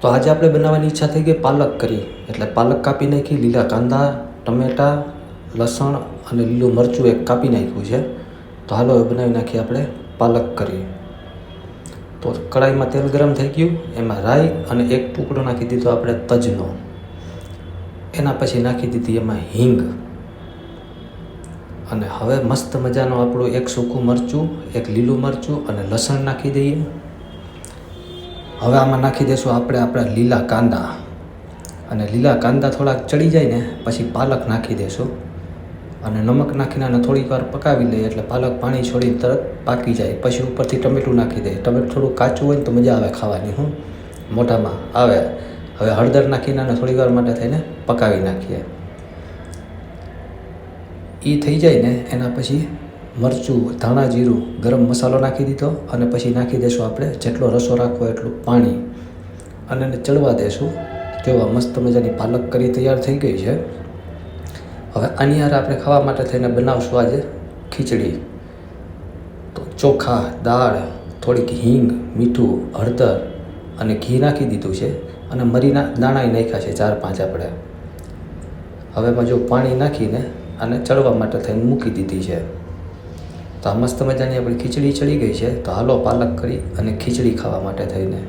તો આજે આપણે બનાવવાની ઈચ્છા થઈ ગઈ પાલક કરી, એટલે પાલક કાપી નાખી, લીલા કાંદા, ટમેટાં, લસણ અને લીલું મરચું એક કાપી નાખ્યું છે. તો હાલો હવે બનાવી નાખીએ આપણે પાલક કરી. તો કઢાઈમાં તેલ ગરમ થઈ ગયું, એમાં રાઈ અને એક ટુકડો નાખી દીધો આપણે તજનો. એના પછી નાખી દીધી એમાં હિંગ. અને હવે મસ્ત મજાનું આપણું એક સૂકું મરચું, એક લીલું મરચું અને લસણ નાખી દઈએ. હવે આમાં નાખી દઈશું આપણે આપણા લીલા કાંદા, અને લીલા કાંદા થોડાક ચડી જાય ને પછી પાલક નાખી દઈશું. અને નમક નાખીને આને થોડીક વાર પકાવી લઈએ, એટલે પાલક પાણી છોડી તરત પાકી જાય. પછી ઉપરથી ટમેટું નાખી દઈએ. ટમેટું થોડું કાચું હોય ને તો મજા આવે ખાવાની, મોઢામાં આવે. હવે હળદર નાખીને આને થોડી વાર માટે થઈને પકાવી નાખીએ. એ થઈ જાય ને એના પછી મરચું, ધાણા જીરું, ગરમ મસાલો નાખી દીધો. અને પછી નાખી દઈશું આપણે જેટલો રસો રાખવો એટલું પાણી, અને એને ચડવા દઈશું. જોવા મસ્ત મજાની પાલક કરી તૈયાર થઈ ગઈ છે. હવે આની હારે આપણે ખાવા માટે થઈને બનાવશું આજે ખીચડી. તો ચોખા, દાળ, થોડીક હિંગ, મીઠું, હળદર અને ઘી નાખી દીધું છે. અને મરીના દાણાએ નાખ્યા છે 4-5 આપણે. હવે એમાં જો પાણી નાખીને આને ચડવા માટે થઈને મૂકી દીધી છે. તો આ મસ્ત મજાની આપણી ખીચડી ચડી ગઈ છે. તો હાલો પાલક કરી અને ખીચડી ખાવા માટે થઈને